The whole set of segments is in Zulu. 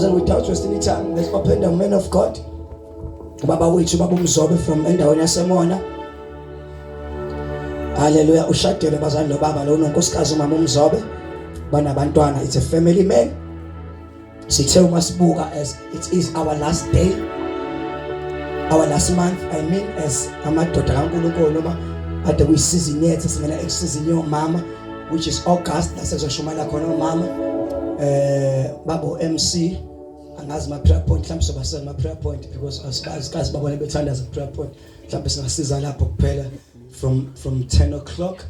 brothers and without wasting time, let's open the man of God. Babu Mzobe from endaweni yaseMona. Hallelujah. Ushadele bazali lo baba lo unkosikazi uMama Mzobe. Banabantwana. It's a family man. Sithe umasibuka as it is our last day. Our last month, I mean, as amadoda kaNkulunkulu noma ade kuyisizini yethu singena ekusizini yomama, which is August. Lasezoshumayela khona umama. Babu MC angazi ma prayer point mhlawumbe soba ma prayer point because asikazi babone bethandaza prayer point mhlawumbe singasiza lapho kuphela from 10 o'clock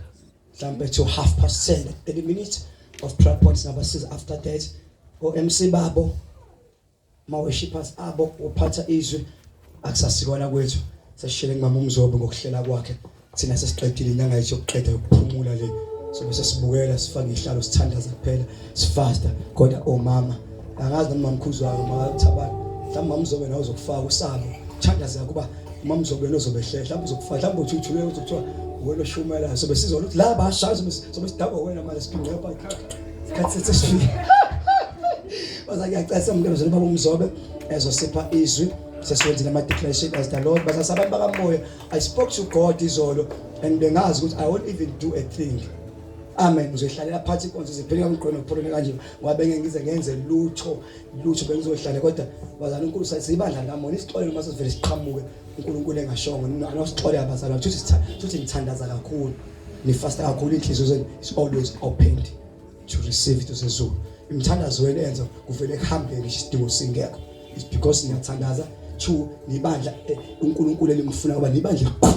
mhlawumbe to 10:30 30 minutes of prayer points ngabasiza after that MC babo ma worshipers abo uphatha izwi akusasikona kwethu sesishele ngumama uMzobe ngokuhlela kwakhe thina sesiqedile inyanga yethu yokuqeda ukuphumula le sobe sesibukela sifake ihlalo sithandaza kuphela sifasta kodwa omama angazi noma mkhuzi wami makuthabana mhlawumbe Mama Mzobe nawe uzokufaka usabo thandaza kuba Mama Mzobe nozobehlela mhlawumbe uzokufaka mhlawumbe uthi uthule uzokuthiwa wena shumela sobe sizwa ukuthi la bashaya sobe sidaba wena manje siphinga lapha ikhathi sesifika baza ngiyacela umntwana zona Babu Mzobe ezosipha izwi sesiwenze ama declaration as the Lord basasabantu bakamoya. I spoke to God izolo and bengazi ukuthi I won't even do a thing. Amen. Ngizohlalela phansi konke ziphele ngomqondo opholone kanje ngoba bengize ngenze lutho bengizohlala kodwa bazana uNkulunkulu sayibandla ngamona isixolelo mase sivele siqhamuke uNkulunkulu engashongo anosixole abazalwa futhi ngithandaza kakhulu nifasta kakhulu inhliziyo zenu is always opened to receive it sezulu imthandazo wenu enza kuvele kuhambele isidingo singekho it's because ngiyathandaza to nibandla uNkulunkulu elingifuna ngoba nibandla likhulu.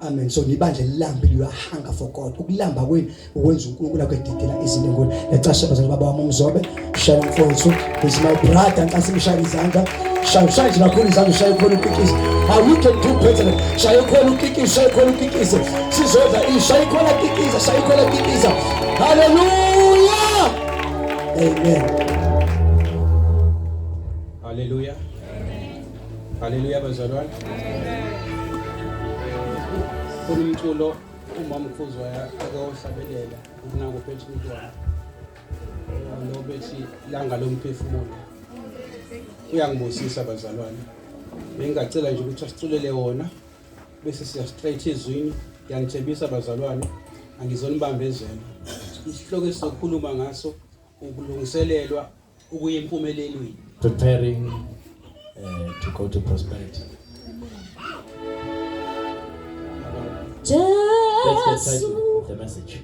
Amen. So nibandle lilambe liyahanga for God. Ukulamba kwenu ukwenza uNkulunkulu akwededela izinto enkulu. Lecasha bazali baba wami uMzobe, shaya mfowethu, is my brother nkasimshaya izandla. Shaya kakhulu izandla shaya khona ukikisa. How you can do better. Shaya khona ukikisa. Sizoza shaya khona ukikisa. Hallelujah. Amen. Hallelujah. Hallelujah bazalwane. Umculo umama mkhuzi waya akawohlabelela ukunako phethe umntwana lo bethi langa lomphefumulo uyangibusisa bazalwane bengicela nje ukuthi asiculele wona bese siya straight ezwini yanithembisa bazalwane angizonibambezela isihloko esizokhuluma ngaso ukulungiselelwa ukuyimpumelelweni preparing to go to prosperity. That's the title of the message.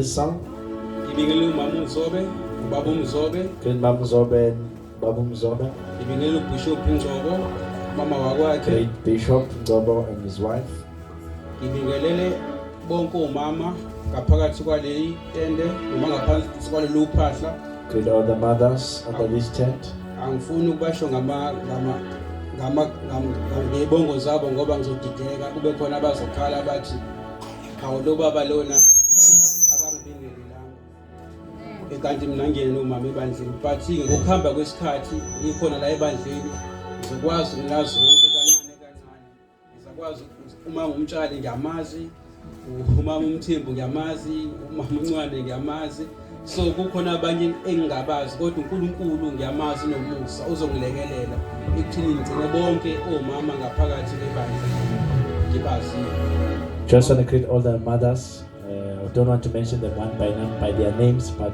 this song. Ngibingelela umama uMzobe, ubaba uMzobe, Great Babu Mzobe and Babu Mzobe. ngibingelela uBishop Mzobe, mama wakwakhe, Great Bishop Mzobe and his wife. ngibingelele bonke omama ngaphakathi kwaleyi tende noma ngaphansi kwalolu uphahla. Greet all the mothers under this tent. Angifuni ukubasho ngebongo zabo ngoba ngizodideka kube khona abazokhala bathi hawu lo baba lona akangibingelelanga. Kanti mina ngiyena nomama ebandleni but ngokuhamba kwesikhathi ngikhona la ebandleni ngizokwazi ngilazi yonke kancane. Ngizakwazi uma ngumtshali ngiyamazi, umama uMthembu ngiyamazi, umama uNcwane ngiyamazi. So kukhona abanye engingabazi kodwa uNkulunkulu ngiyamazi nomusa uzongilekelela ekuthini ngigcine bonke omama ngaphakathi lebandla ngibazi. Just want to greet all the mothers. I don't want to mention them one by their names, but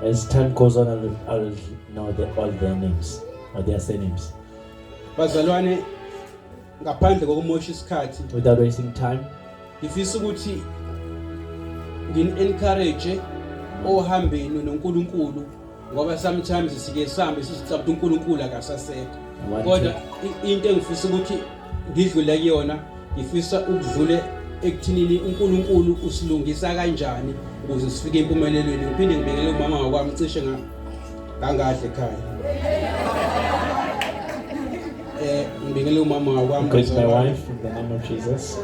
as time goes on, I'll know all their names or their surnames. Bazalwane ngaphandle kokumosha isikhathi, Without wasting time, ngifisa ukuthi ngin-encourage ohambeni noNkulunkulu ngoba sometimes sike sihambe sithi uNkulunkulu akasasekho. Kodwa into engifisa ukuthi ngidlule kuyona, ngifisa ukudlule ekuthinini uNkulunkulu usilungisa kanjani ukuze sifike empumelelweni. Ngiphinde ngibekele umama wakwami cishe ngangahle ekhaya. Ngibekele umama wakwami. greet my wife in the name of Jesus.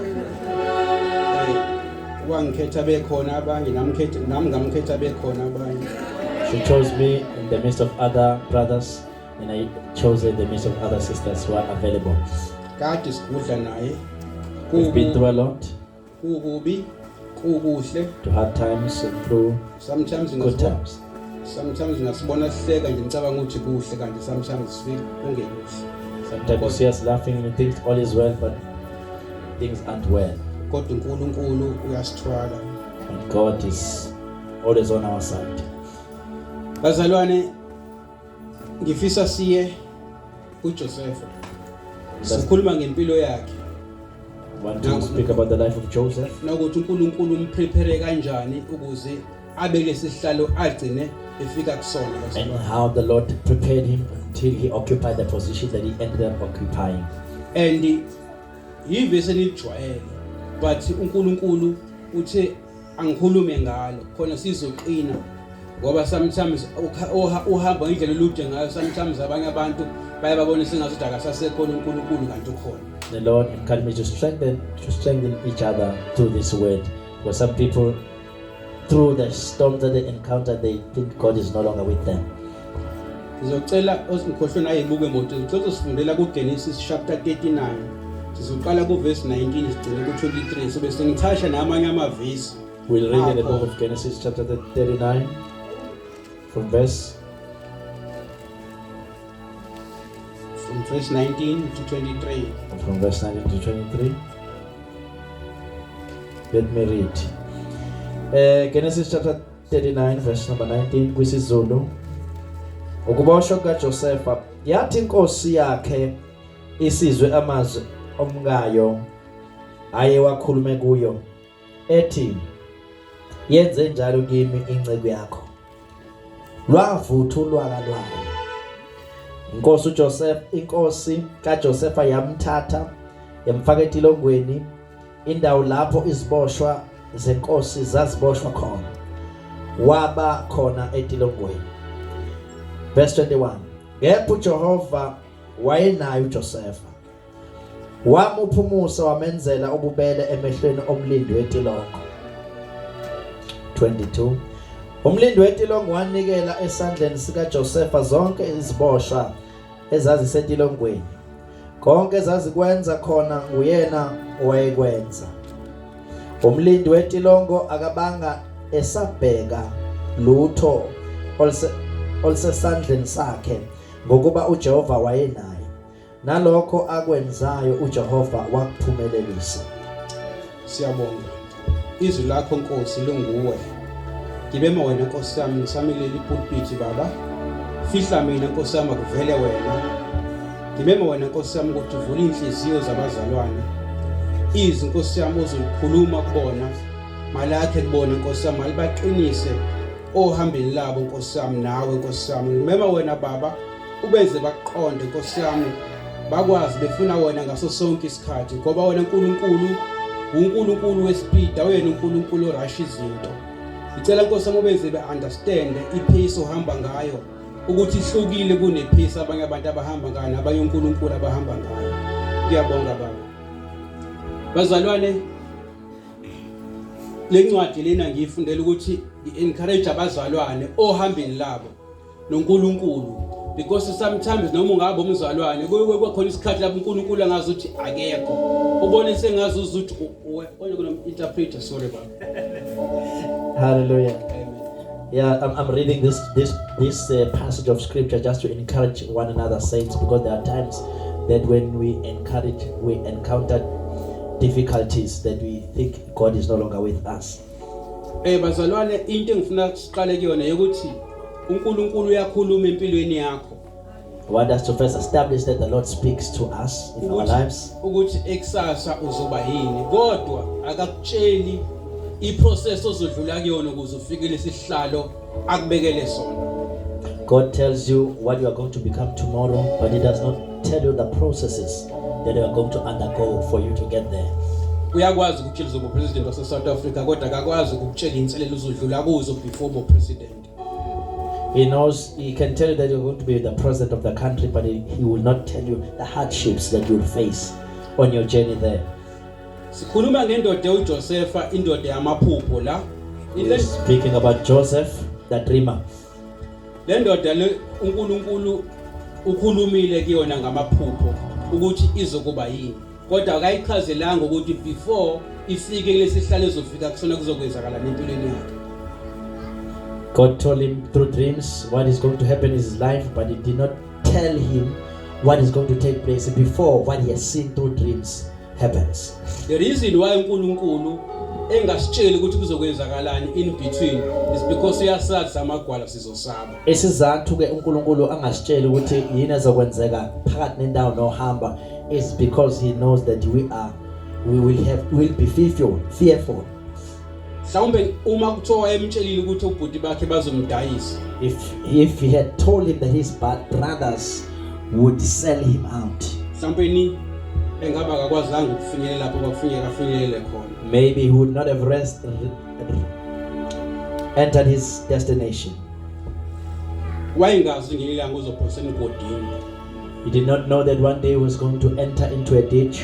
Wangikhetha bekhona abanye nami ngamkhetha bekhona abanye. She chose me in the midst of other brothers, and I chose her in the midst of other sisters who are available. Kade sikudla naye. We've been through a lot, Kukubi, kukuhle. to hard times and through Sometimes good times. Sometimes ngasibona sihleka nje ngicabanga ukuthi kuhle kanti sometimes sifike kungekuhle. Sometimes you see us laughing and you think all is well, but things aren't well. Kodwa uNkulunkulu uyasithwala. And God is always on our side. Bazalwane ngifisa siye uJoseph. Sikhuluma ngempilo yakhe. I want to speak about the life of Joseph, Nokuthi uNkulunkulu umprepare kanjani ukuze abe lesihlalo agcine efika kusona and bazalwane. how the Lord prepared him until he occupied the position that he ended up occupying. And yivese nijwayele but uNkulunkulu uthe angikhulume ngalo khona sizoqina ngoba sometimes uhamba indlela olude ngayo, sometimes abanye abantu bayababona sengathi akasasekhona uNkulunkulu kanti ukhona. The Lord encouraged me to strengthen each other through this word. Because some people, through the storms that they encounter, they think God is no longer with them. Ngizocela osikhohlwe ayibuke emoto ngicela sifundela kuGenesis chapter 39. Sizoqala kuverse 19 sigcine ku23 sobe sengithasha namanye amavesi. We'll read in the book of Genesis chapter 39 from verse 19 to 23. From verse 19 to 23. Let me read. Genesis chapter 39 verse number 19 kwisiZulu. Ukuboshwa kaJosefa yathi inkosi yakhe isizwe amazwi omkayo aye wakhulume kuyo ethi yenze njalo kimi incebo yakho. Lwavutha ulwaka lwayo. Inkosi kaJosefa yamthatha yamfaka etilongweni, indawo lapho iziboshwa zenkosi zaziboshwa khona. Waba khona etilongweni. Verse 21. Ngepho uJehova wayenaye uJosefa. Wamupha umusa wamenzela ububele emehlweni omlindi wetilongo. 22. Umlindi wetilongo wanikela esandleni sikaJosefa zonke iziboshwa ezazisetilongweni. Konke ezazikwenza khona nguyena owayekwenza. Umlindi wetilongo akabanga esabheka lutho olusesandleni sakhe ngokuba uJehova wayenaye. Nalokho akwenzayo uJehova wakuphumelelisa. Siyabonga. Izwi lakho Nkosi lunguwe. Ngibema wena Nkosi yami ngisamile ipulpit Baba. Fihla mina Nkosi yami kuvele wena. Ngibema wena Nkosi yami ukuthi uvule inhliziyo zabazalwane. Izwi Nkosi yami ozokhuluma kubona malakhe kubona Nkosi yami malibaqinise ohambeni labo Nkosi yami nawe Nkosi yami ngimema wena baba ubenze baqonde Nkosi yami bakwazi befuna wena ngaso sonke isikhathi ngoba wena uNkulunkulu wespeed awuyena uNkulunkulu orush izinto ngicela Nkosi yami ubenze beunderstand ipace ohamba ngayo ukuthi ihlukile kunepace abanye abantu abahamba ngayo nabanye uNkulunkulu abahamba ngayo ngiyabonga baba bazalwane lencwadi lena ngiyifundela ukuthi encourage abazalwane ohambeni labo noNkulunkulu because sometimes noma ungabe umzalwane kuye khona isikhathi lapho uNkulunkulu angazi ukuthi akekho ubone sengazi ukuthi onye kuno interpreter sorry baba. Hallelujah. Yeah, I'm reading this passage of scripture just to encourage one another, saints, because there are times that when we encounter difficulties that we think God is no longer with us. Bazalwane into engifuna siqale kuyona ukuthi uNkulunkulu uyakhuluma empilweni yakho. I want us to first establish that the Lord speaks to us in our lives. Ukuthi eksasa uzoba yini kodwa akakutsheli iprocess ozodlula kuyona ukuze ufike lesihlalo akubekele sona. God tells you what you are going to become tomorrow, but he does not tell you the processes that you are going to undergo for you to get there. Uyakwazi ukutshela uzoba president wase South Africa kodwa akakwazi ukutshela inselelo uzodlula kuzo before bo president. He knows, he can tell you that you're going to be the president of the country, but he will not tell you the hardships that you'll face on your journey there. Sikhuluma ngendoda uJosepha indoda yamaphupho la. Speaking about Joseph, the dreamer. Le ndoda le uNkulunkulu ukhulumile kuyona ngamaphupho ukuthi izokuba yini. Kodwa akayichazelanga ukuthi before ifike lesihlalo ezofika kusona kuzokwenzakala empilweni yakhe. God told him through dreams what is going to happen in his life, but he did not tell him what is going to take place before what he has seen through dreams happens. The reason why uNkulunkulu engasitsheli ukuthi kuzokwenzakalani in between is because uyasazi amagwala sizosaba. Isizathu ke uNkulunkulu angasitsheli ukuthi yini ezokwenzeka phakathi nendawo nohamba is because he knows that we will be fearful. Mhlawumbe uma kuthiwa emtshelile ukuthi ubhuti bakhe bazomdayisa. If he had told him that his brothers would sell him out. Mhlawumbe ni engaba akakwazanga ukufinyelela lapho kwakufinyelele khona. Maybe he would not have entered his destination. Wayengazi ngelanga uzophosa emgodini. He did not know that one day he was going to enter into a ditch.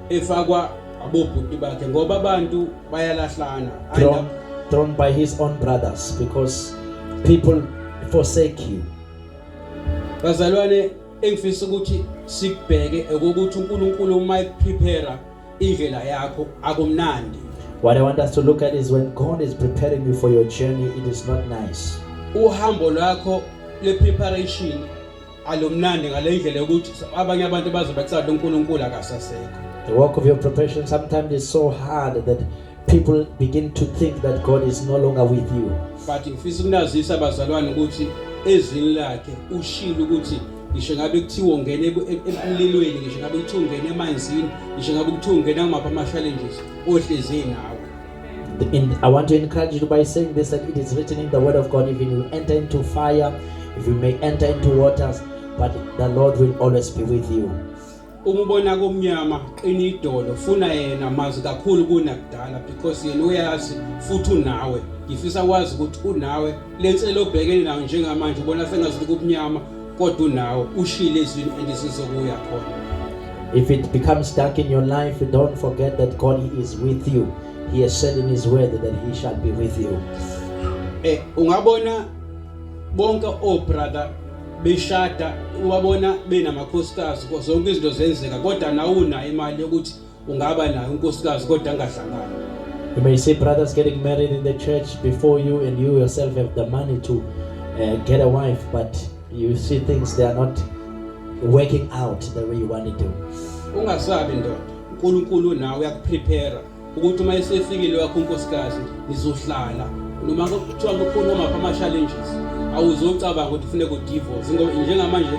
Efakwa abobhuti bakhe ngoba abantu bayalahlana. Thrown by his own brothers because people forsake you. Bazalwane engifisa ukuthi sikubheke ukuthi uNkulunkulu uma eprepare indlela yakho akumnandi. What I want us to look at is when God is preparing you for your journey, it is not nice. Uhambo lwakho le preparation alomnandi ngale ndlela ukuthi abanye abantu baze bakusathi uNkulunkulu akasasekho. The work of your preparation sometimes is so hard that people begin to think that God is no longer with you. But ngifisa ukunazisa abazalwane ukuthi ezini lakhe ushilo ukuthi ngisho ngabe kuthiwa ungene emlilweni ngisho ngabe kuthiwa ungene emanzini ngisho ngabe kuthiwa ungena ngapha ama challenges ohlezi nawe. I want to encourage you by saying this, that it is written in the word of God, even you enter into fire, if you may enter into waters, but the Lord will always be with you. Umubona komnyama qini idolo funa yena mazi kakhulu kunakudala because yena uyazi futhi unawe. Ngifisa wazi ukuthi unawe lenselo obhekene nayo njengamanje ubona sengazi kubumnyama kodwa unawe ushile izini endisizokuya khona. If it becomes dark in your life, don't forget that God is with you. He has said in his word that he shall be with you. Ungabona bonke brother beshada ubabona benamakhosikazi zonke izinto zenzeka kodwa nawe una imali yokuthi ungaba nayo unkosikazi kodwa angahlangana. You may see brothers getting married in the church before you, and you yourself have the money to get a wife, but you see things they are not working out the way you want it to. Ungasabi ndoda uNkulunkulu nawe uyakuprepare ukuthi uma esefikile wakho unkosikazi nizohlala noma kuthiwa kukhona ama challenges awuzocabanga ukuthi kufuneka udivorce ngoba njengamanje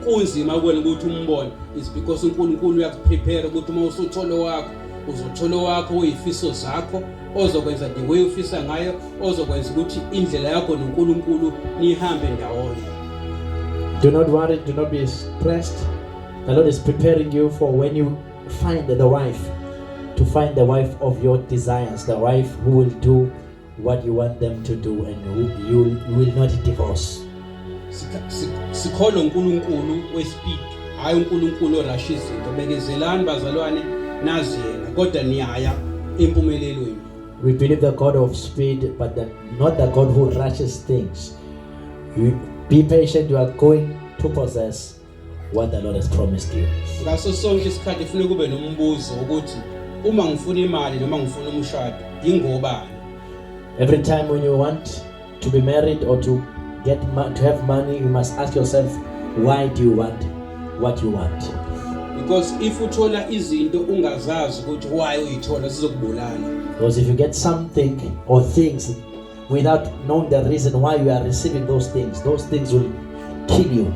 kunzima kuwena ukuthi umbone is because uNkulunkulu uyakuprepare ukuthi uma usutholo wakho uzothola wakho uyifiso zakho ozokwenza the way ufisa ngayo, ozokwenza ukuthi indlela yakho noNkulunkulu nihambe ndawonye. Do not worry, do not be stressed. The Lord is preparing you for when you find the wife, to find the wife of your desires, the wife who will do what you want them to do and who you will not divorce. Sikholwa uNkulunkulu wespeed, hayi uNkulunkulu orasha izinto. Bekezelani bazalwane, nazi yena kodwa niyaya empumelelweni. We believe the God of speed, but not the God who rushes things. You be patient, you are going to possess what the Lord has promised you. Ngaso sonke isikhathi ufuna kube nombuzo ukuthi uma ngifuna imali noma ngifuna umshado ingobani. Every time when you want to be married or to to have money, you must ask yourself, why do you want what you want? Because if uthola izinto ungazazi ukuthi why uyithola sizokubulala. Because if you get something or things without knowing the reason why you are receiving those things will kill you.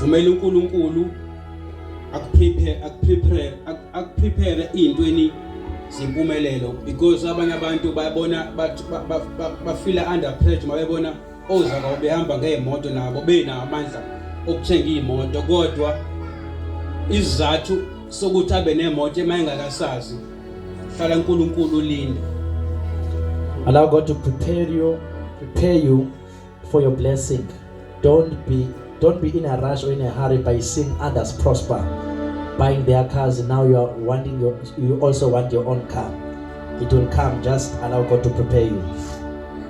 Vumela uNkulunkulu akuprepare intweni zimpumelelo, because abanye abantu bayabona bafila under pressure mabebona ozaka behamba ngeemoto nabo bena amandla okuthenga imoto, kodwa izathu sokuthi abe nemoto emayengakasazi hlala uNkulunkulu ulinde. Allow God to prepare you for your blessing. Don't be in a rush or in a hurry by seeing others prosper, buying their cars, and now you also want your own car. It will come. Just allow God to prepare you.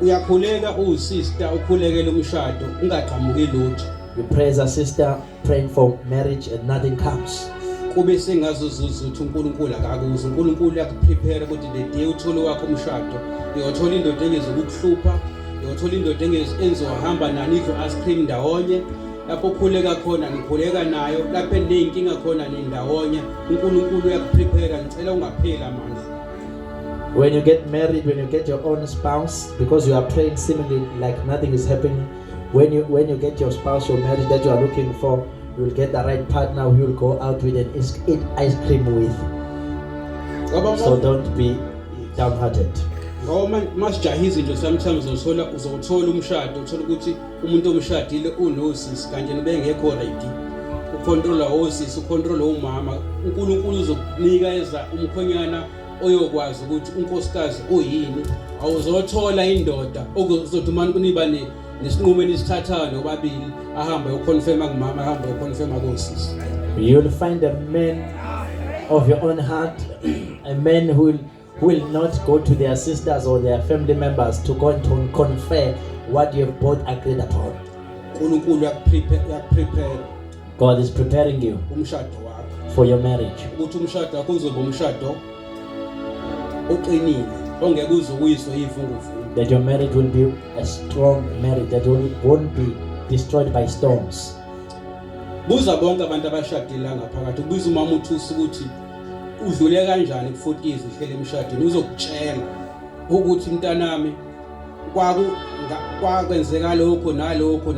Uyakhuleka sister ukhulekela umshado ungaqhamuki lutho. You pray as a sister praying for marriage and nothing comes. Kube sengazuzuza ukuthi uNkulunkulu akakuze. uNkulunkulu uyakuprepare ukuthi the day uthole wakho umshado uyothola indoda engezokuhlupha, uyothola indoda enzohamba nani idlo ice cream ndawonye. Lapho ukhuleka khona nikhuleka nayo, lapho eneyinkinga khona nindawonye. uNkulunkulu uyakuprepare, ngicela ungapheli amandla. When you get married, when you get your own spouse, because you are praying seemingly like nothing is happening, when you get your spouse, your marriage that you are looking for, you will get the right partner who you will go out with and eat ice cream with. So don't be downhearted. Ngoba masijaha izinto sometimes uzothola umshado, uthola ukuthi umuntu omshadile unosisi kanti nebengekho ready. Ucontrola osisi, ucontrola umama. uNkulunkulu uzokunikeza umkhonyana oyokwazi ukuthi unkosikazi uyini. Awuzothola indoda okuzothumana kuniba nesinqumo enisithathayo nobabili ahambe uconfirma kumama, ahambe uconfirma kosisi. You will find a man of your own heart, a man who will not go to their sisters or their family members to go and to confer what you have both agreed upon. uNkulunkulu uyakuprepare. God is preparing you umshado wakho for your marriage. Ukuthi umshado wakho uzoba umshado oqinile ongeke uzokuyiswa ivunguvungu. That your marriage will be a strong marriage that won't be destroyed by storms. Buza bonke abantu abashadile ngaphakathi, ubiza umama uThusi ukuthi udlule kanjani ku40 years ihlele emshadweni, uzokutshela ukuthi mntanami kwakwenzeka lokho nalokho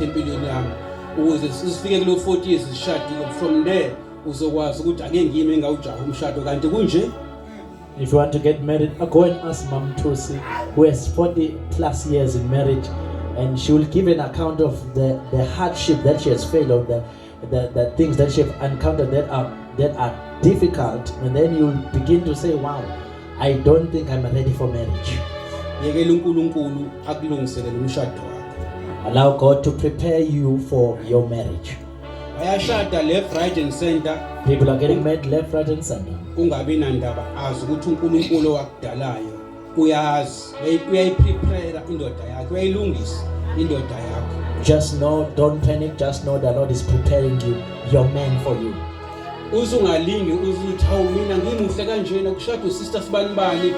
empilweni yami, ukuze sifike kulo 40 years sishadile. From there uzokwazi ukuthi ake ngimi engawujaha umshado kanti kunje. If you want to get married, go and ask Mom Tusi, who has 40 plus years in marriage, and she will give an account of the hardship that she has faced, or the things that she has encountered that are difficult, and then you will begin to say, wow, I don't think I'm ready for marriage. Yekela uNkulunkulu akulungiselele umshado wakho. Allow God to prepare you for your marriage. Ayashada left right and center. People are getting married left, right and center. Ungabi nandaba azi ukuthi uNkulunkulu wakudalayo uyazi, uyayiprepare indoda yakho, uyayilungisa indoda yakho. Just know, don't panic, just know the Lord is preparing you, your man for you. Uzungalingi uzuthi hawu mina ngimuhle kanjena kushada usister sibanibani,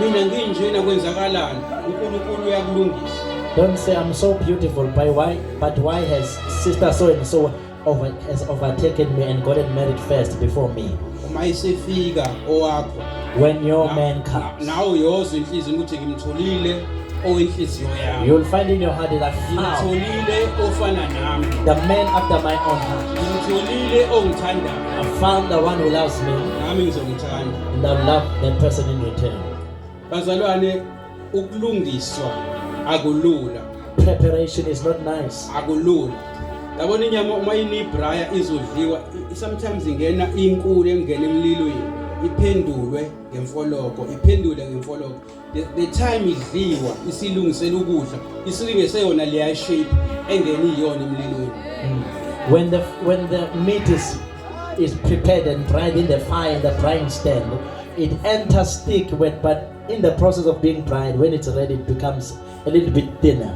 mina nginjena kwenzakalani. uNkulunkulu uyakulungisa. Don't say I'm so beautiful, but why has sister so and so has overtaken me and gotten married first before me? Uma isefika owakho, when your man comes, nawe uyozwa inhliziyo ukuthi ngimtholile oyinhliziyo yami. You'll find in your heart that I found Ngitholile ofana nami. the man after my own heart. Ngitholile ongithandayo. I found the one who loves me, Nami ngizomthanda. and I love that person in return. Bazalwane, ukulungiswa akulula. Preparation is not nice. Akulula. Yabona inyama uma inibraya izodliwa sometimes ingena inkulu engena emlilweni iphendulwe ngemfoloko the time idliwa isilungisela ukudla isilungise yona leya shape engena iyona emlilweni. When the meat is prepared and dried in the fire in the drying stand, it enters thick, but in the process of being dried, when it's ready, it becomes a little bit thinner.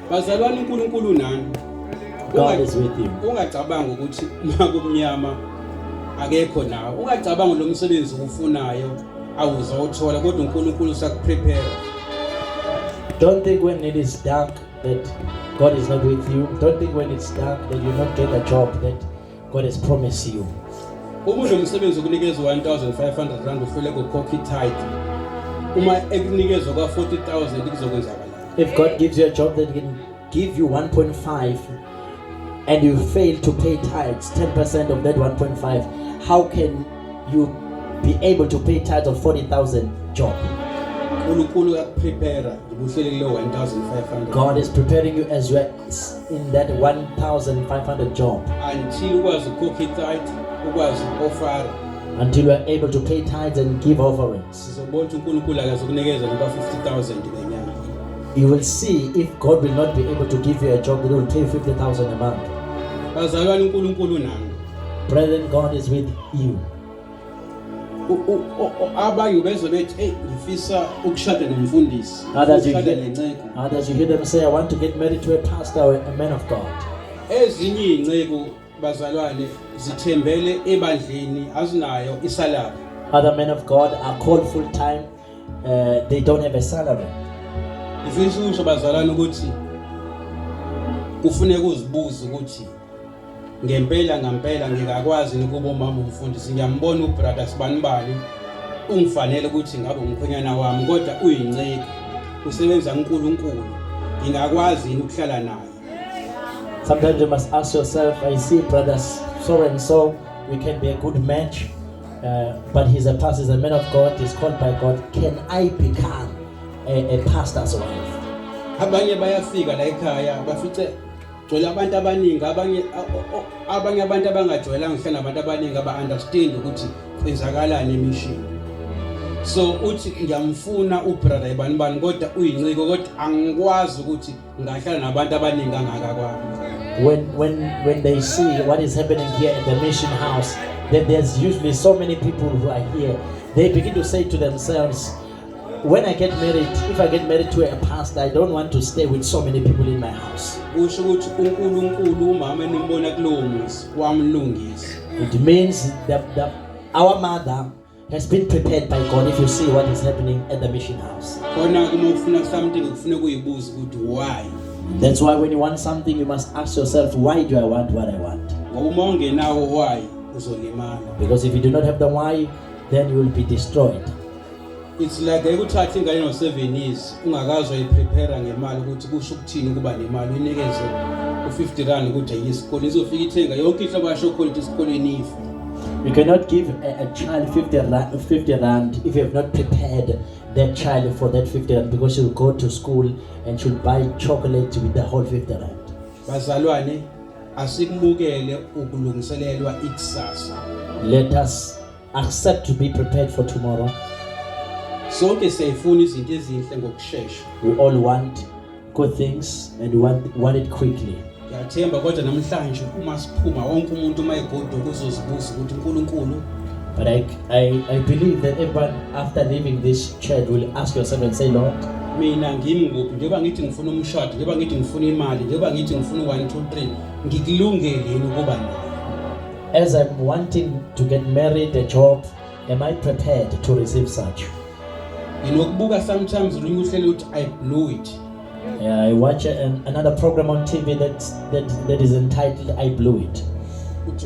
Bazalwane, uNkulunkulu nani? God is with you. Ungacabanga ukuthi makumnyama akekho nawe. Ungacabanga lo msebenzi ufunayo awuzawuthola kodwa uNkulunkulu usakuprepare. Don't think when it is dark that God is not with you. Don't think when it's dark that you'll not get a job that God has promised you. Uma lo msebenzi ukunikeza 1,500 rand ufule ukukhokha tithe. Uma ekunikezwa kwa 40,000 kuzokwenzakala. If God gives you a job that can give you 1.5 and you fail to pay tithes, 10% of that 1.5, how can you be able to pay tithes of 40,000 job? uNkulunkulu uyakuprepare ukuhlele kulo 1,500. God is preparing you as you are in that 1,500 job Until ukwazi ukukhokha tithe, ukwazi offer. until you are able to pay tithes and give offerings. Sizobona uNkulunkulu akazokunikeza noba 50,000 ngenyanga. You will see if God will not be able to give you a job, that will pay 50,000 a month. Bazalwane, uNkulunkulu nani? Brethren, God is with you. Abanye bezwe bethi hey ngifisa ukushada nomfundisi. Others you hear them say, I want to get married to a pastor or a man of God. Ezinye izinceku bazalwane zithembele ebandleni azinayo isalary. Other men of God are called full time. They don't have a salary. Ifisa usho bazalwane ukuthi kufuneka uzibuze ukuthi ngempela ngikakwazi ukuba umama umfundisi. Ngiyambona ubrother sibanibani ungifanele ukuthi ngabe umkhonyana wami kodwa uyinceke usebenza uNkulunkulu. Ngingakwazi ukuhlala naye. Sometimes you must ask yourself, I see brothers so and so, we can be a good match, but he's a pastor, he's a man of God, he's called by God. Can I become a pastor's wife? Abanye bayafika la ekhaya bafice gcwele abantu abaningi, abanye abantu abangajwayelanga ukuhlala nabantu abaningi aba-understand ukuthi kwenzakalani emission. So uthi ngiyamfuna ubrother ibanibani kodwa uyinciko kodwa angikwazi ukuthi ngahlala nabantu abaningi kangaka kwami. When they see what is happening here at the mission house, that there's usually so many people who are here, they begin to say to themselves, when I get married, if I get married to a pastor, I don't want to stay with so many people in my house. It means that our mother has been prepared by God. If you see what is happening at the mission house, that's why when you want something, you must ask yourself, why do I want what I want? Because if you do not have the why, then you will be destroyed. It's like ekuthatha ingane no 7 years ungakazwa iprepare ngemali ukuthi kusho ukuthini kuba nemali unikeze u50 rand ukuthi ayisikole izofika ithenga yonke into abasho khona isikoleni ifu. You cannot give a child 50 rand if you have not prepared that child for that 50 rand, because she'll go to school and she'll buy chocolate with the whole 50 rand. Bazalwane, asikubukele ukulungiselelwa ikusasa. Let us accept to be prepared for tomorrow. Sonke siyafuna izinto ezinhle ngokusheshsha. We all want good things and want it quickly. Ngiyathemba kodwa namhlanje uma siphuma wonke umuntu mayigodo kuzozibuza ukuthi uNkulunkulu. But I believe that everyone after leaving this church will ask yourself and say, Lord, mina ngimi nguphi njengoba ngithi ngifuna umshado, njengoba ngithi ngifuna imali, njengoba ngithi ngifuna 1 2 3 ngikulungele yini ukuba nayo? As I'm wanting to get married, a job, am I prepared to receive such? Nginokubuka sometimes ulinye uhlelo uthi I blew it. I watch another program on TV that is entitled I Blew It.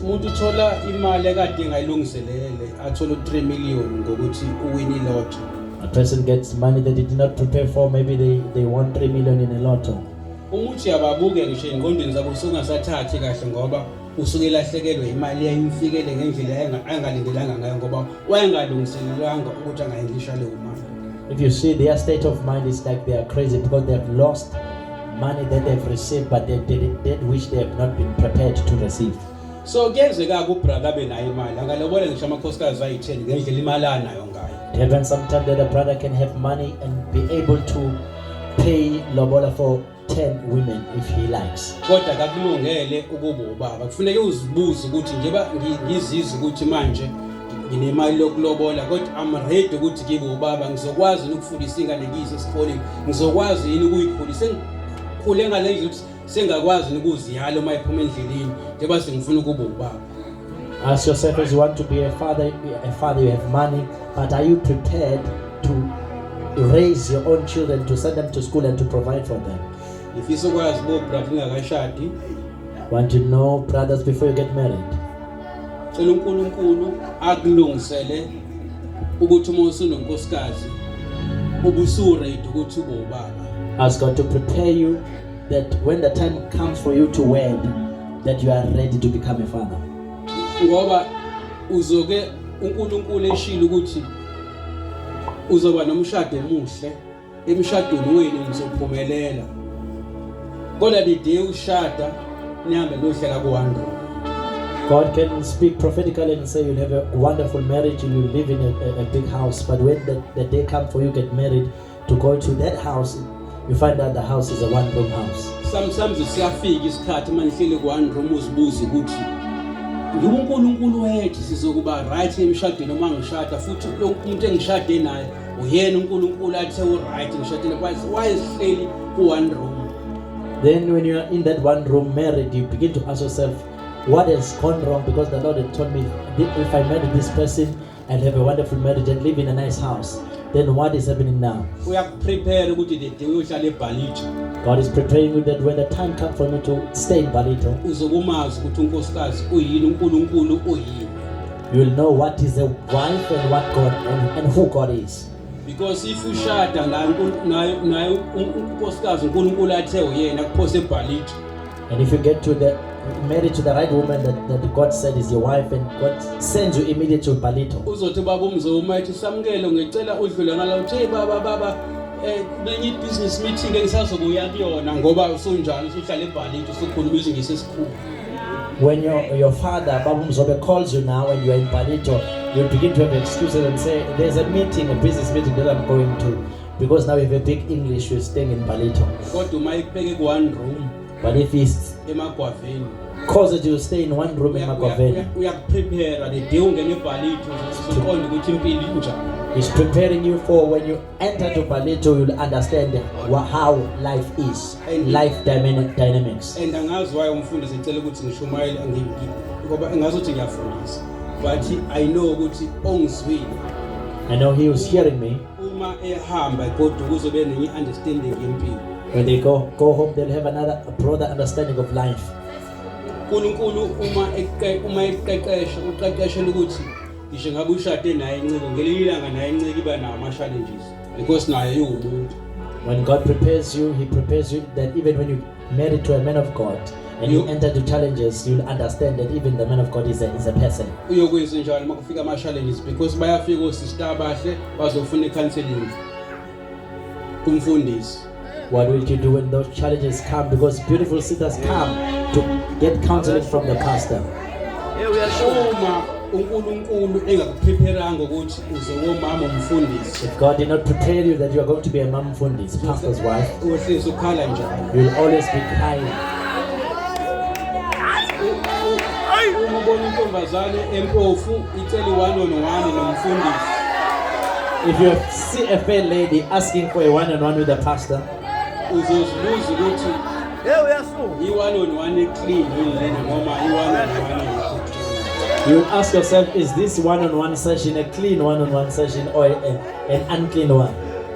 Umuntu uthola imali ekade ngayilungiselele athola 3 million ngokuthi uwin ilotto. A person gets money that they did not prepare for. Maybe they won 3 million in a lotto. Umuthi ababuke ngisho engqondweni zabo usungasathathi kahle ngoba usuke lahlekelwe imali yayimfikele ngendlela engalindelanga ngayo ngoba wayengalungiselelanga ukuthi angayidlisha leyo mali. If you see their state of mind, it's like they are crazy because they have lost money that they've received, but they did that which they have not been prepared to receive. So kuyenzeka ubrother abe nayo imali angalobole ngisho amakhosikazi ayi-10 ngendlela imali anayo ngayo. It happens sometimes that a brother can have money and be able to pay lobola for 10 women if he likes. Kodwa kakulungele ukuba ubaba kufanele uzibuze ukuthi njengoba ngizizwe ukuthi manje nginemali lokulobola kodwa I'm ready ukuthi ngibe ubaba ngizokwazi ukufundisa ingane ngiyise esikoleni ngizokwazi yini ukuyikhulisa ngikhule ngale ndlela ukuthi sengakwazi ukuziyala uma iphuma endleleni njengoba sengifuna ukuba ubaba. Ask yourself, as you want to be a father, you have money, but are you prepared to raise your own children, to send them to school and to provide for them? If you sokwazi bo brother ngakashadi, want to know brothers before you get married? Cela uNkulunkulu akulungisele ukuthi uma usunonkosikazi ubusu ready ukuthi ube ubaba. Ask God to prepare you that when the time comes for you to wed, that you are ready to become a father. Ngoba uzoke uNkulunkulu eshilo ukuthi uzoba nomshado omuhle emshadweni wenu nizophumelela. Kodwa the day ushada nihambe nohlala kuwando. God can speak prophetically and say you'll have a wonderful marriage, you'll live in a big house, but when the day comes for you to get married, to go to that house, you find out the house is a one-room house. Sometimes siyafika isikhathi manihlele ku-one room uzibuze ukuthi uNkulunkulu wethu sizokuba right emshadweni uma ngishada futhi lo muntu engishade naye uyena uNkulunkulu athe u-right ngishadile why isihleli ku-one room. Then when you are in that one room married, you begin to ask yourself, what has gone wrong? Because the Lord had told me, if I marry this person and have a wonderful marriage and live in a nice house, then what is happening now? Uyakuprepare ukuthi the day uyohlala eBhalito. God is preparing you that when the time comes for me to stay in Balito, uzokumazi ukuthi unkosikazi uyini uNkulunkulu uyini. You will know what is a wife and what God and who God is. Because if ushada nayo unkosikazi uNkulunkulu athe uyena kuphose eBhalito. And if you get to the married to the right woman that God said is your wife, and God sends you immediately to Balito. Uzothi Babu Mzobe ethi samukelo ngicela udlule ngala uthi baba benye business meeting engisazokuya kuyona ngoba usunjani usuhlala eBhalito usukhuluma izingisi esikhulu. When your father Babu Mzobe calls you now and you are in Balito, you begin to have excuses and say there's a meeting, a business meeting that I'm going to, because now you have a big English, you're staying in Balito. Kodwa uma ikubeke ku-one room. But if he's emagwaveni causes you to stay in one room in Magwaveni, uyakuprepare the day ungene eBhalito uzoqonda ukuthi impilo injani. He's preparing you for when you enter to Balito, you'll understand how life is, life dynamics. And angazi why umfundisi ecela ukuthi ngishumayele ngoba engazothi ngiyafundisa, but I know ukuthi ongizwile. I know he was hearing me. Uma ehamba kodwa kuzobe nenye understanding yempilo. When they go home, they'll have a broader understanding of life. uNkulunkulu uma eqeqesha uqeqeshela ukuthi ngisho ngabe ushade naye inciko ngelinye ilanga naye inciko iba nawo ama-challenges because naye uwumuntu. When God prepares you, he prepares you that even when you marry to a man of God and you enter to challenges, you'll understand that even the man of God is a person. Uyokwenza njalo uma kufika ama-challenges because bayafika osista abahle bazofuna i-counseling kumfundisi. What will you do when those challenges come? Because beautiful sisters come to get counseling from the pastor. Uma uNkulunkulu engakupreparanga ukuthi uzowomama umfundisi. If God did not prepare you that you are going to be a mom fundis, pastor's wife, uhlezi ukhala njalo. you will always be crying. Ubona intombazane empofu icela one-on-one nomfundisi. If you see a fair lady asking for a one-on-one with the pastor, uzozibuza ukuthi i-one-on-one clean yini noma i-one-on-one. you will ask yourself, is this one-on-one session a clean one-on-one session or an unclean one?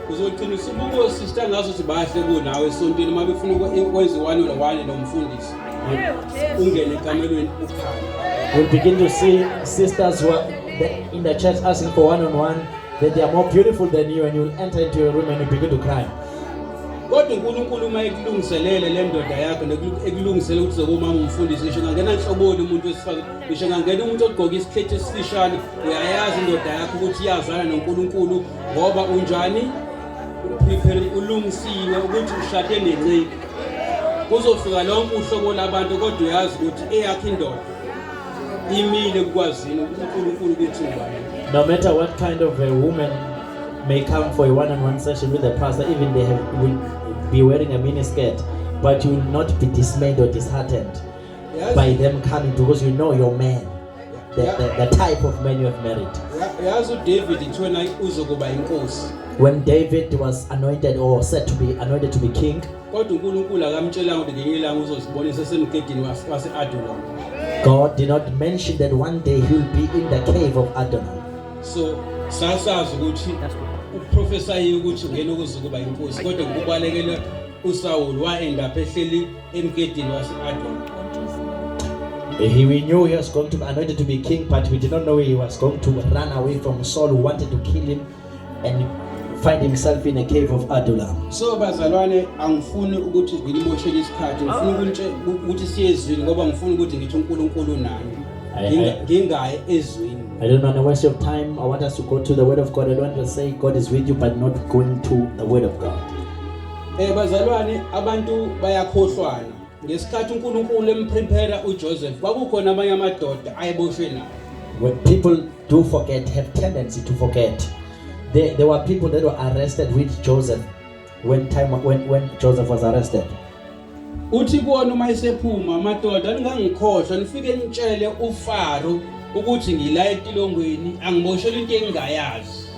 Uzogcina ubuko sister ngazo sibahle kunawe esontweni uma befuna ukwenza one-on-one nomfundisi. Ungene ekamelweni ukhala. We'll begin to see sisters who are in the church asking for one-on-one, that they are more beautiful than you, and you will enter into your room and you begin to cry. Kodwa uNkulunkulu uma ekulungiselele le ndoda yakho nekulungisele ukuthi zokuba umfundisi isho ngangena enhloboni umuntu wesifazane isho ngangena umuntu ogqoka isikhethe esifishane uyayazi indoda yakho ukuthi iyazana noNkulunkulu ngoba unjani prepare ulungisiwe ukuthi ushade nencike kuzofika lonke uhlobo labantu kodwa uyazi ukuthi eyakhe indoda imile kukwazini uNkulunkulu ukuthi ngubani. No matter what kind of a woman may come for a one-on-one session with the pastor, even they will be wearing a mini skirt, but you will not be dismayed or disheartened by them coming, because you know your man, the type of man you have married. When David was anointed or said to be anointed to be king, God did not mention that one day he will be in the cave of Adonai. So sasazi ukuthi uprofessor ukuthi ungena ukuzokuba inkosi kodwa ukubalekela uSaul waenda phehleli emgedini waseAdonai. We knew he was going to be anointed to be king, but we did not know he was going to run away from Saul who wanted to kill him and find himself in a cave of Adullam. So bazalwane angifuni ukuthi ngilimoshele isikhathi ngifuna ukuthi siyezwini ngoba ngifuna ukuthi ngithi uNkulunkulu nani ngingaye ezwini. I don't want to waste your time. I want us to go to the word of God. I don't want to say God is with you but not going to the word of God. Bazalwane abantu bayakhohlwana ngesikhathi uNkulunkulu emprepare uJoseph kwakukhona abanye amadoda ayeboshwe naye. When people do forget, have tendency to forget. There were people that were arrested with Joseph when Joseph was arrested. Uthi kuona uma isephuma amadoda ningangikhohlwa nifike nitshele uFaro ukuthi ngila etilongweni angiboshela into engingayazi.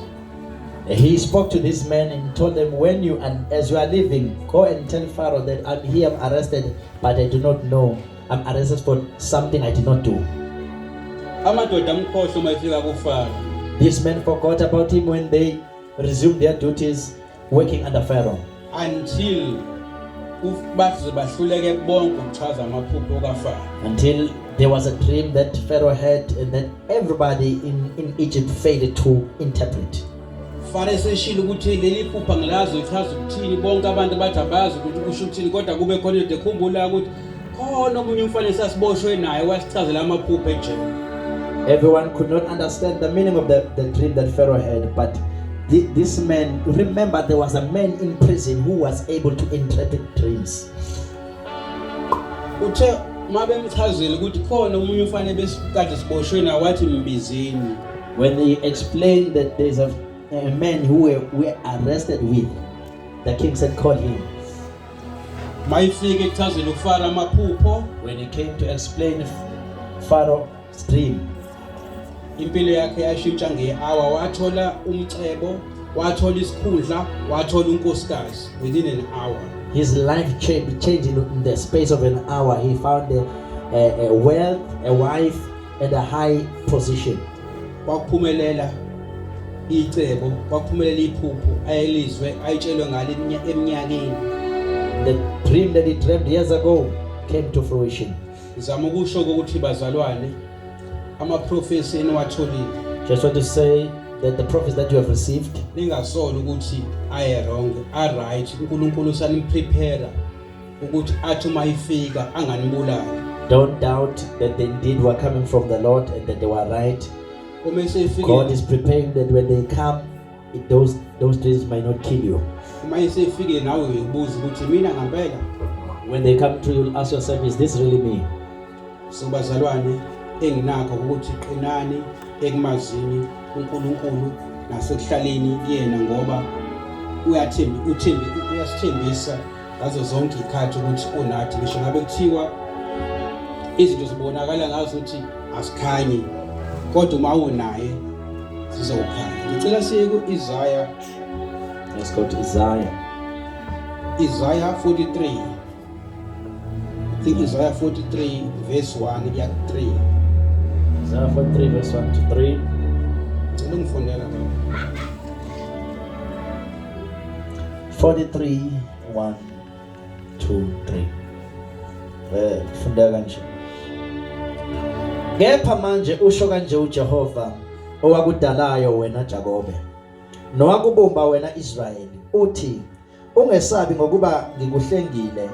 He spoke to this man and told them, when you and as you are leaving, go and tell Pharaoh that I'm here, I'm arrested, but I do not know. I'm arrested for something I did not do. Amadoda amkhohlwa uma ifika kuFaro. This man forgot about him when they resumed their duties working under Pharaoh. Until there was a dream that Pharaoh had and that everybody in Egypt failed to interpret. Everyone could not understand the meaning of the dream that Pharaoh had, but this man, remember, there was a man in prison who was able to interpret dreams. When he explained that there's a man who were arrested with, the king said, call him. When he came to explain Pharaoh's dream, impilo yakhe yashintsha ngehour wathola umcebo wathola isikhundla wathola unkosikazi within an hour. His life changed in the space of an hour. He found a wealth, a wife, and a high position. Wakuphumelela icebo wakuphumelela iphupho ayelizwe ayitshelwe ngale eminyakeni. The dream that he dreamed years ago came to fruition. Ngizama ukusho ukuthi bazalwane ama-prophecy enwatholile. Just want to say that the prophets that you have received, ningasolo ukuthi aye wrong, are right. uNkulunkulu usanimprepare ukuthi athi uma ifika anganibulali. Don't doubt that they indeed were coming from the Lord and that they were right. God is preparing that when they come, those dreams might not kill you. When they come to you, you'll ask yourself, is this really me? So bazalwane enginakho ukuthi qinani ekumazini uNkulunkulu nasekuhlaleni yena ngoba uyasithembisa ngazo zonke ikhathi ukuthi unathi ngisho ngabe kuthiwa izinto zibonakala ngazo ukuthi asikhanyi kodwa uma unaye sizokhanya. Ngicela siye ku-Isaiah. Let's go to Isaiah. Isaiah 43. I think Isaiah 43 verse 1 to 3. Isaiah 43 verse 1 to 3. Ngifundela 43 1 2 3. Funda kanje. Kepha manje usho kanje uJehova owakudalayo wena Jakobe, nowakubumba wena Israyeli uthi ungesabi ngokuba ngikuhlengile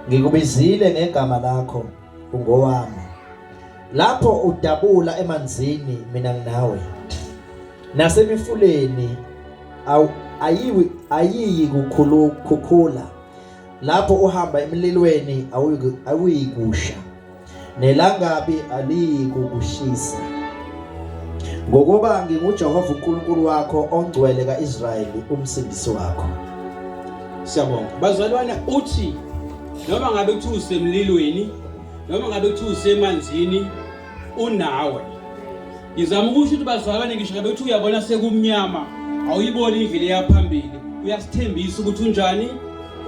ngikubizile ngegama lakho ungowami lapho udabula emanzini mina nginawe nasemifuleni ayiyi kukhukhula lapho uhamba emlilweni awuyikusha nelangabi alikukushisa ngokuba nginguJehova uNkulunkulu wakho ongcwele kaIsrayeli umsindisi wakho. Siyabonga bazalwane uthi noma ngabe kuthi usemlilweni noma ngabe kuthi usemanzini unawe. Ngizama ukusho ukuthi bazalwane ngisho ngabe kuthi uyabona sekumnyama awuyiboni indlela yaphambili uyasithembisa ukuthi unjani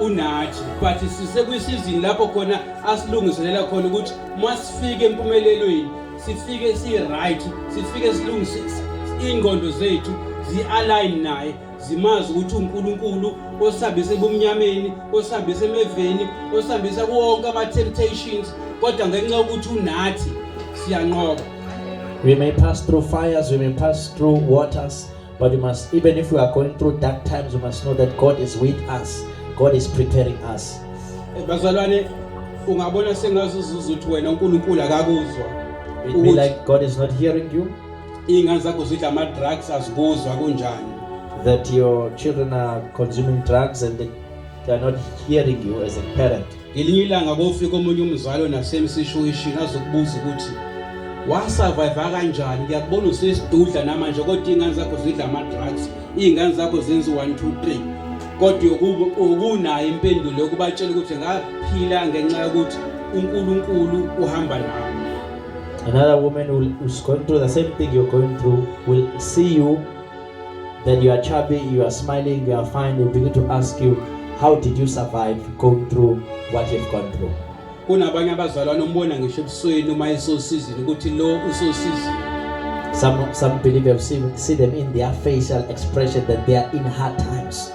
unathi but sisekwisizini lapho khona asilungiselela khona ukuthi masifike empumelelweni sifike si right sifike silungisise ingqondo zethu zi-align naye zimazi ukuthi uNkulunkulu osambise ebumnyameni osambise emeveni osambise kuwonke ama-temptations kodwa ngenxa yokuthi unathi siyanqoba. We may pass through fires, we may pass through waters, but we must, even if we are going through dark times, we must know that God is with us. God is preparing us. Bazalwane ungabona sengazuzuza ukuthi wena uNkulunkulu akakuzwa. It be like God is not hearing you. Ingane zakho zidla ama drugs azikuzwa kunjani. That your children are consuming drugs and they are not hearing you as a parent. Ngelinye ilanga kofika omunye umzalo nasemsituation azokubuza ukuthi wasurvive kanjani ngiyakubona usesidudla namanje kodwa ingane zakho zidla ama drugs ingane zakho zenza 1 2 3 kodwa ukunayo impendulo yokubatshela ukuthi ngaphila ngenxa yokuthi uNkulunkulu uhamba nawe. Another woman who's going through the same thing you're going through will see you that you are chubby, you are smiling, you are fine. They'll begin to ask you, how did you survive going through what you've gone through? Kunabanye abazalwane umbona ngisho ebusweni uma esosizini ukuthi lo usosizini. Some believers see them in their facial expression that they are in hard times.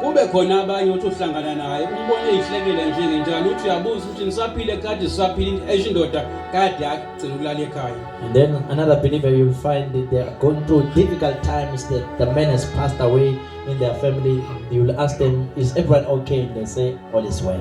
Kube khona abanye uthi uhlangana naye umbone ezihlekela nje njalo uthi uyabuza ukuthi nisaphile kade sisaphile eshindoda kade agcina ukulala ekhaya. And then another believer you will find that they are going through difficult times, that the man has passed away in their family. You will ask them, is everyone okay? And they say all is well.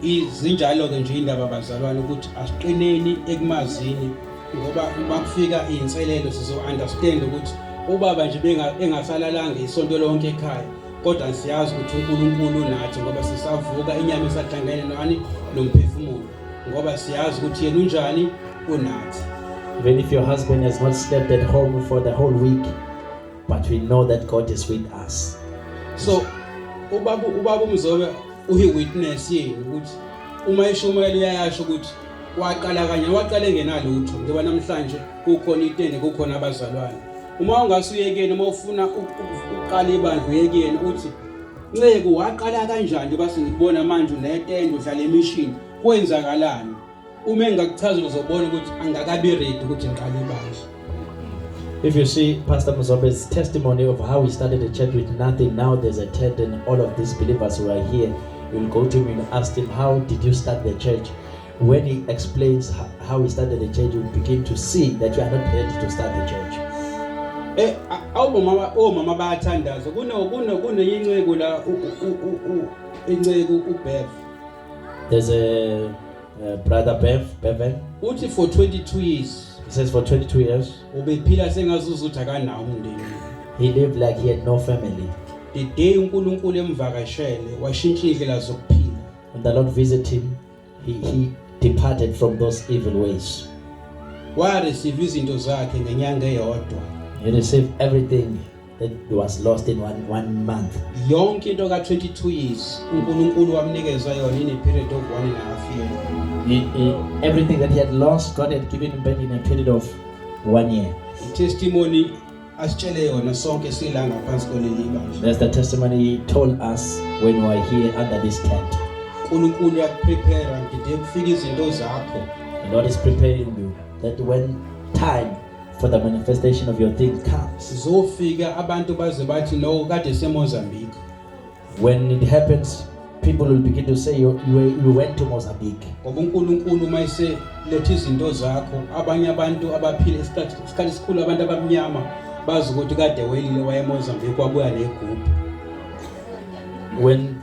Izinjalo ke nje indaba bazalwane ukuthi asiqineni ekumazini ngoba uma kufika izinselelo sizo understand ukuthi ubaba nje engasalalanga isonto lonke ekhaya kodwa siyazi ukuthi uNkulunkulu nathi ngoba sisavuka inyama esahlangene nani nomphefumulo ngoba siyazi ukuthi yena unjani unathi. Even if your husband has not slept at home for the whole week, but we know that God is with us. So Babu Mzobe uyi-witness yenu ukuthi uma ishumela uyayasho ukuthi waqala engenalutho ngoba namhlanje kukhona itende kukhona abazalwane. Uma ungasuyekeni uma ufuna uqala ibandla uyekeni uthi nceke waqala kanjani base ngikubona manje unetende udlala emission kwenzakalani uma engakuchazela uzobona ukuthi angakabi ready ukuthi ngiqale ibandla. If you see Pastor Mzobe's testimony of how he started the church with nothing, now there's a tent and all of these believers who are here, you'll go to him and ask him, how did you start the church? When he explains how he started the church, you'll begin to see that you are not ready to start the church. Omama bayathandaza kuneyinceku la inceku uBev. There's a brother Bevan. Uthi for 22 years. He says for 22 years. Ubephila sengazuza ukuthi akanawo umndeni. He lived like he had no family. The day uNkulunkulu emvakashele washintsha indlela zokuphila. When the Lord visited him, he departed from those evil ways. Wa receive izinto zakhe ngenyanga eyodwa. He received everything that was lost in one month. Yonke into ka 22 years uNkulunkulu wamnikeza yona in a period of 1.5 years. Everything that he had lost, God had given him back in a period of 1 year. Testimony asitshele yona sonke silanga phansi koleli bandla. That's the testimony he told us when we were here under this tent. uNkulunkulu yakuprepare ngide kufika izinto zakho. The Lord is preparing you that when time for the manifestation of your thing comes. Sizofika abantu baze bathi no kade seMozambique. When it happens, people will begin to say you went to Mozambique. Ngoba uNkulunkulu mayise lethe izinto zakho abanye abantu abaphila isikhathi esikhulu abantu abamnyama bazi ukuthi kade welile wayeMozambique kwabuya negroup. When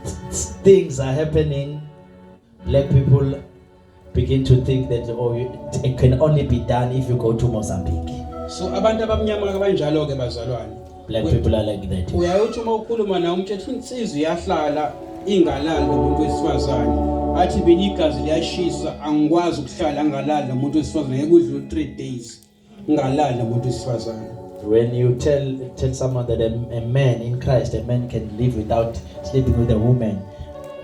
things are happening, black people begin to think that it can only be done if you go to Mozambique. So abantu abamnyama kanjalo ke bazalwane. Black people are like that. Uyayothi uma ukhuluma nawe umthetho insizwe iyahlala ingalali nomuntu wesifazane. Athi benigazi liyashisa angikwazi ukuhlala ngalali nomuntu wesifazane ngekudlula 3 days ngalali nomuntu wesifazane. When you tell someone that a man in Christ, a man can live without sleeping with a woman,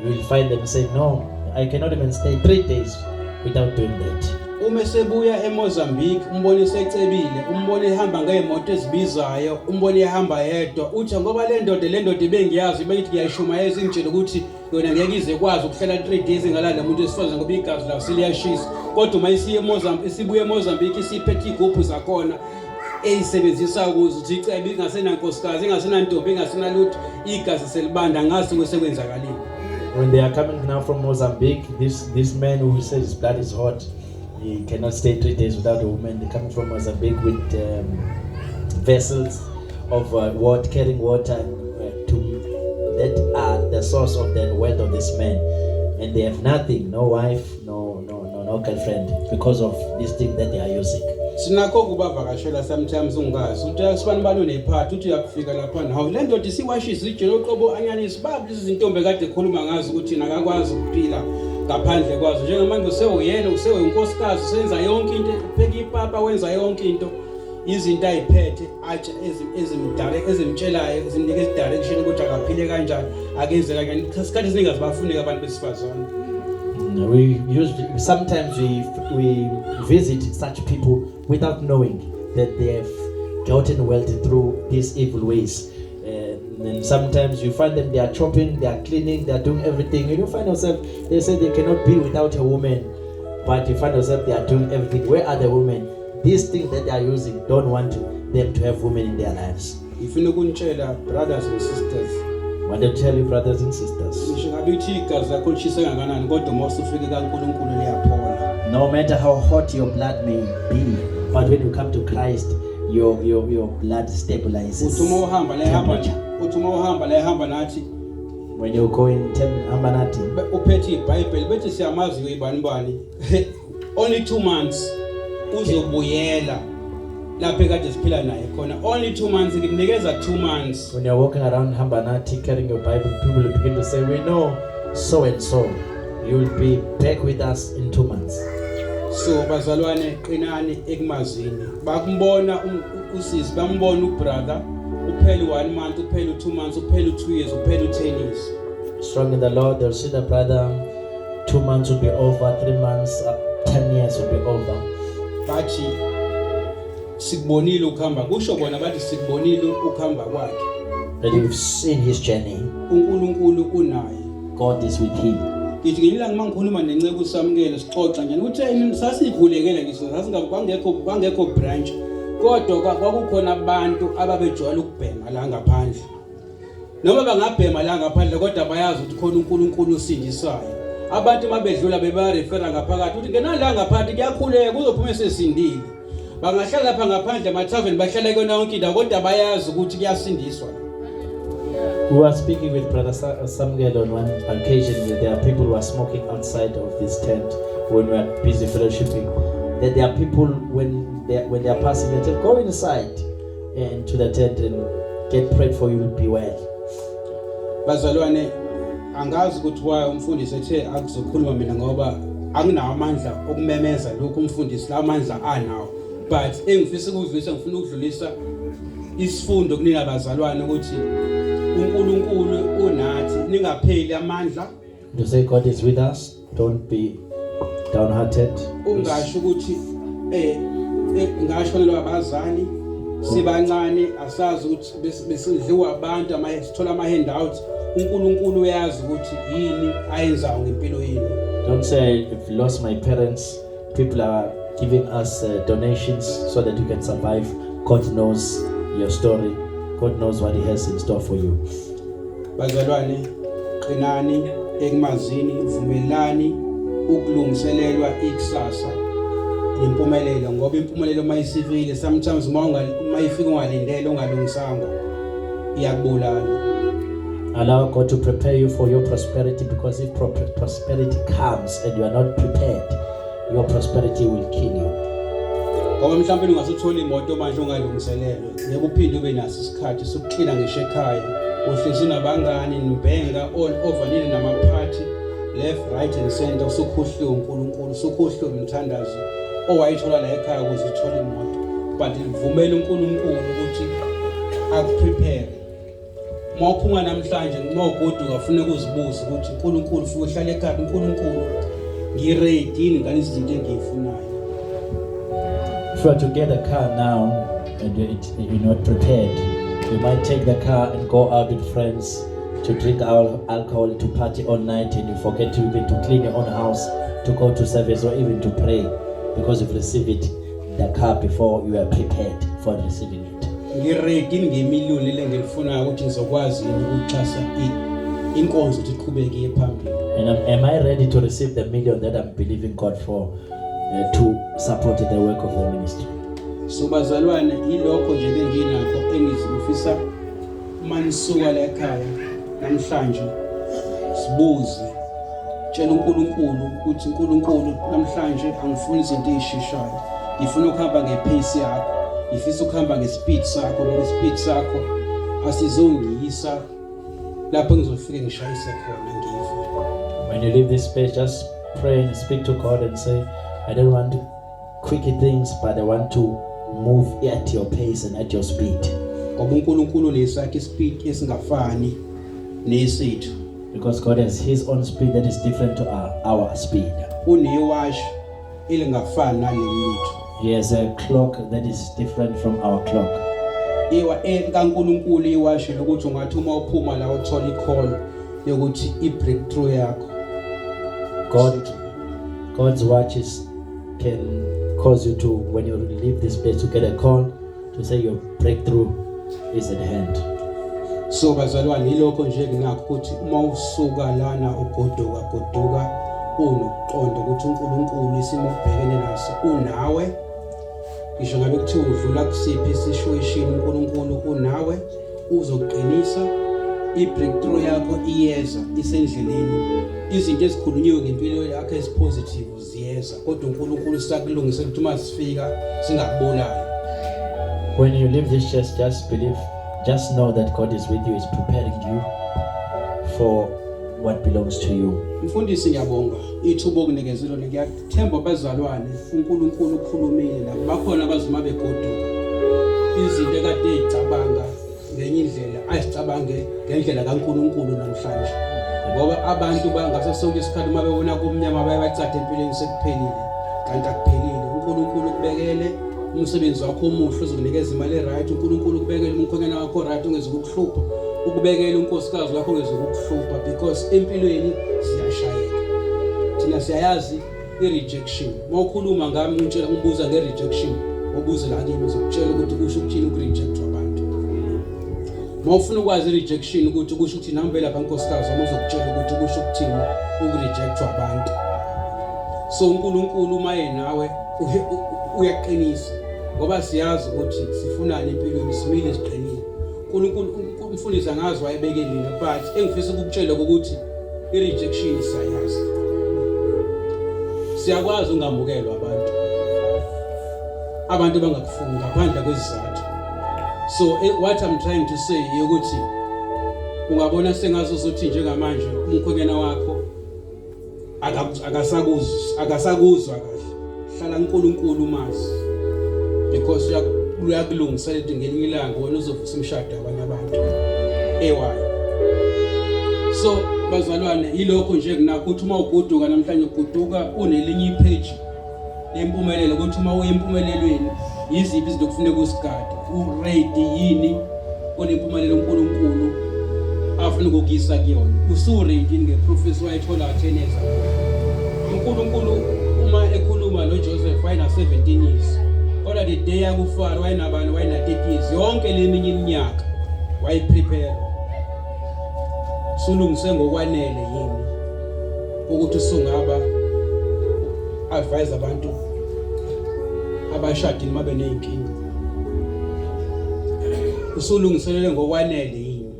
you will find them say, no, I cannot even stay 3 days without doing that. Uma sebuya eMozambique umbone secebile umbone ehamba ngeemoto ezibizayo umbone ehamba yedwa uthi ngoba le ndoda ibengiyazi beyithi ngiyashumayeza ingitshela ukuthi yona ngeke ize kwazi ukuhlala 3 days ngalala umuntu esifazane ngoba igazi lawo seliyashisa kodwa uma isibuye eMozambique isiphethe igroup zakhona eyisebenzisa ukuze uthi icebe ingasenankosikazi ingasenantombi ingasenalutho igazi selibanda ngazi ngokwenzakalile. When they are coming now from Mozambique, this man who says his blood is hot, he cannot stay 3 days without a woman. They come from Mozambique with vessels of water, carrying water that are the source of the wealth of this man, and they have nothing, no wife, no girlfriend, because of this thing that they are using. Sinakho kubavakashela sometimes ungazi uthi asibani balo nephathi uthi yakufika lapha nawo le ndoda isiwashisa ijelo qobo anyanisi babu izintombi kade ekhuluma ngazi ukuthi nakakwazi ukuphila ngaphandle kwazo njengamanje usewuyena usewenkosikazi usenza yonke into pheka ipapa wenza yonke into izinto ayiphethe atsha ezimtshelayo ezimnika direction ukuthi akaphile kanjani akenze kanjani isikhathi esiningi azibafuneka abantu besifazane. Sometimes we visit such people without knowing that they have gotten wealth through these evil ways. And sometimes you find them, they are chopping, they are cleaning, they are doing everything. You find yourself, they say they cannot be without a woman, but you find yourself they are doing everything. Where are the women? These things that they are using don't want them to have women in their lives. If you know, brothers and sisters, I want to tell you, brothers and sisters, no matter how hot your blood may be, but when you come to Christ, your blood stabilizes. When you go in Hambanati, only 2 months uzobuyela lapha ekade siphila naye khona only 2 months ngikunikeza 2 months. When you're walking around Hambanati carrying your Bible, people will begin to say, we know so and so, you will be back with us in 2 months. So bazalwane qinani ekumazini bakumbona usisi bambona ubrother uphele 1 month uphele 2 months uphele 2 years uphele 10 years. Strong in the Lord, they'll see the brother 2 months will be over, 3 months, 10 years will be over. Bathi sikubonile ukuhamba kusho bona bathi sikubonile ukuhamba kwakhe. That you've seen his journey. uNkulunkulu unaye. God is with him. Ngithi ngelanga mangikhuluma nenceke usamukele sixoxa nje ukuthi sasivulekele ngisho kwangekho branch kodwa kwakukhona abantu ababejwayela ukubhema la ngaphandle. Noma bangabhema la ngaphandle kodwa bayazi ukuthi khona uNkulunkulu usindisayo. Abantu mabedlula beba refera ngaphakathi uthi ngena la ngaphandle kuyakhuleka kuzophuma sesindile. Bangahlala lapha ngaphandle ama-tavern bahlala kona yonke indawo kodwa bayazi ukuthi kuyasindiswa. We were speaking with Brother Samuel on one occasion that there are people who are smoking outside of this tent when we are busy fellowshipping. That there are people when they are passing, they tell, go inside and to the tent and get prayed for, you will be well. Bazalwane angazi ukuthi why umfundisi ethe akuzokhuluma mina ngoba anginawo amandla okumemeza lokho umfundisi la amandla anawo, but engifisa ukudlulisa ngifuna ukudlulisa isifundo kunina bazalwane ukuthi uNkulunkulu unathi ningapheli amandla. To say God is with us, don't be downhearted. Ungasho ukuthi ngasho lo abazali sibancane asazi ukuthi besidliwa abantu sithola ama handouts. uNkulunkulu uyazi ukuthi yini ayenzayo ngempilo yini. Don't say I've lost my parents, people are giving us donations so that you can survive. God knows your story. God knows what he has in store for you. Bazalwane qinani ekumazini vumelani ukulungiselelwa ikusasa impumelelo ngoba impumelelo mayisivile sometimes mayifika ungalindele ungalungisanga iyakubulala. Allow God to prepare you for your prosperity, because if prosperity comes and you are not prepared, your prosperity will kill you. Ngoba mhlawumbe ungasuthola imoto manje ungalungiselelwe, ngeke uphinde ube naso isikhathi sokucleana ngisho ekhaya. Uhlezi nabangani nibhenga all over nini namaphathi left right and center, usukhohliwe uNkulunkulu, usukhohliwe umthandazo owayithola la ekhaya ukuze uthole imoto. But ivumela uNkulunkulu ukuthi akuprepare. Mawuphuma namhlanje mawugoduka ufuna ukuzibuza ukuthi uNkulunkulu ufuna uhlale ekhaya, uNkulunkulu ngiready yini ngale izinto engiyifunayo. If you are to get a car now and you're not prepared, you might take the car and go out with friends to drink alcohol, to party all night, and you forget to even to clean your own house, to go to service, or even to pray, because you've received the car before you are prepared for receiving it. Ngiready ngemiliyoni lengilifunayo ukuthi ngizokwazi ukuxhasa inkonzo ukuthi iqhubeke phambili. And am I ready to receive the million that I'm believing God for to support the work of the ministry? So bazalwane ilokho nje benginakho engizifisa manisuka la ekhaya namhlanje sibuze tshela uNkulunkulu ukuthi uNkulunkulu namhlanje angifuni izinto ezisheshayo, ngifuna ukuhamba ngepace yakho, ngifisa ukuhamba ngespeed sakho, ngoba ispeed sakho asizongiyisa lapho ngizofika ngishayise khona ngive. When you leave this space, just pray and speak to God and say, I don't want quickie things, but I want to move at your pace and at your speed. Ngoba uNkulunkulu lesakhe speed esingafani nesethu. Because God has His own speed that is different to our speed. Unewash elingafani nalelithu. He has a clock that is different from our clock. Iwa kaNkulunkulu iwash lokuthi ungathi uma uphuma la uthola icall yokuthi ibreakthrough yakho. God's watches can cause you to, when you leave this place, to get a call to say your breakthrough is at hand. So bazalwane ilokho nje nginakho ukuthi uma usuka lana ugoduka unokuqonda ukuthi uNkulunkulu isimo ubhekene naso unawe. Ngisho ngabe kuthiwa udlula kusiphi situation, uNkulunkulu unawe, uzoqinisa ibreakthrough yakho iyeza isendleleni. Izinto ezikhulunyiwe ngempilo yakho ezipositive ziyeza, kodwa uNkulunkulu usakulungisela ukuthi uma sifika singakubulali. When you leave this church, just know that God is with you, is preparing you for what belongs to you. Mfundisi ngiyabonga ithuba okunikezelo, ngiyathemba bazalwane uNkulunkulu ukhulumile la bakhona abazima begoduka izinto ekade ezicabanga ngenye indlela azicabange ngendlela kaNkulunkulu namhlanje, ngoba abantu bangaso sonke isikhathi uma bebona kumnyama bayacatha empilweni sekuphelile, kanti akuphelile. uNkulunkulu ukubekele umsebenzi wakho omuhle ozokunikeza imali eright, uNkulunkulu ukubekele umkhonyana wakho right ongezokuhlupha, ukubekele unkosikazi wakho ongezokuhlupha, because empilweni siyashayeka. Thina siyayazi i-rejection. Mawukhuluma ngami untshela umbuza nge-rejection, ubuze la kimi uzokutshela ukuthi kusho ukuthini ukurejectwa abantu. Mawufuna ukwazi i-rejection ukuthi kusho ukuthini hambe lapha nkosikazi wami uzokutshela ukuthi kusho ukuthini ukurejectwa abantu. So uNkulunkulu uma nawe uyaqinisa, ngoba siyazi ukuthi sifunani empilweni, simile siqinile. uNkulunkulu umfundisi ngazi wayebeke mina, but engifisa ukukutshela ukuthi i-rejection siyayazi. Siyakwazi ungamukelwa abantu bangakufuni ngaphandle kwezizathu. So what I'm trying to say ukuthi ungabona sengazo uzothi njengamanje umkhonyana wakho akasakuzwa kahle, hlala uNkulunkulu mazi, because uyakulungisela ukuthi ngelinye ilanga wena uzovusa imshado abanye abantu ewayo. So bazalwane ilokho nje kunakho ukuthi uma ugoduka namhlanje ugoduka unelinye ipage lempumelelo, ukuthi uma uyempumelelweni yiziphi izinto kufuneka usigade, uready yini onempumelelo uNkulunkulu afuna ukuyisa kuyona, usuready ngeprofesi wayithola 10 years ago. uNkulunkulu uma ekhuluma noJoseph wayena 17 years, kodwa the day yakufara wayinabani, wayina 30 years, yonke leminye iminyaka wayiprepare. Sulungise ngokwanele yini ukuthi usungaba advise abantu abashadile mabe nenkinga. Usulungiselele ngokwanele yini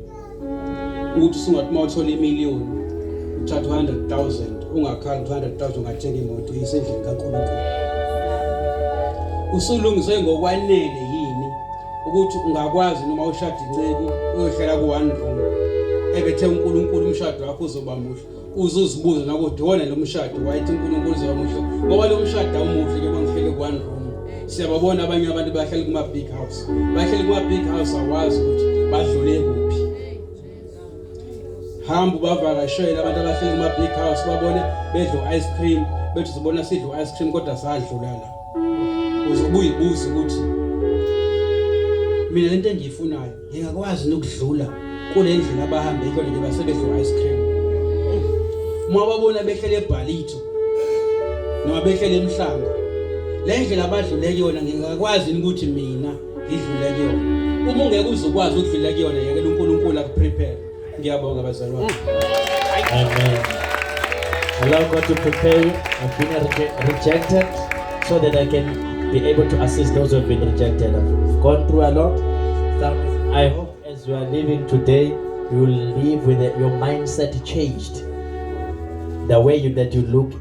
ukuthi usungathi mawuthola imiliyoni uthatha 100,000 ungakhali 200,000 ungathenga imoto isendlini kaNkulunkulu. Usulungiselele ngokwanele yini ukuthi ungakwazi noma ushada inceke uyohlala ku1 room ebethe uNkulunkulu umshado wakho uzoba muhle. Uzuzibuza nakuthi wona lo mshado wayithi uNkulunkulu uzoba muhle ngoba lo mshado awumuhle ke bangihlele ku1 room. Siyababona abanye abantu bahlala kuma big house. Bahlala kuma big house awazi ukuthi badlule kuphi. Hamba bavakashela abantu abahlala kuma big house babone bedlo ice cream, bethi sibona sidlo ice cream kodwa sadlula la. Uzobuyibuza ukuthi mina lento engiyifunayo ngingakwazi nokudlula kule ndlela abahambe ikho nje basebedlo ice cream. Uma babona behlele eBhalito noma behlele emhlanga le ndlela abadlule kuyona ngingakwazi ukuthi mina ngidlule kuyona. Uma ungeke uzokwazi ukudlula kuyona yekela uNkulunkulu akuprepare. Ngiyabonga bazalwane. Amen. Allow God to prepare you of being rejected so that I can be able to assist those who have been rejected. I've gone through a lot. I hope as you are living today, you will live with your mindset changed. The way that you look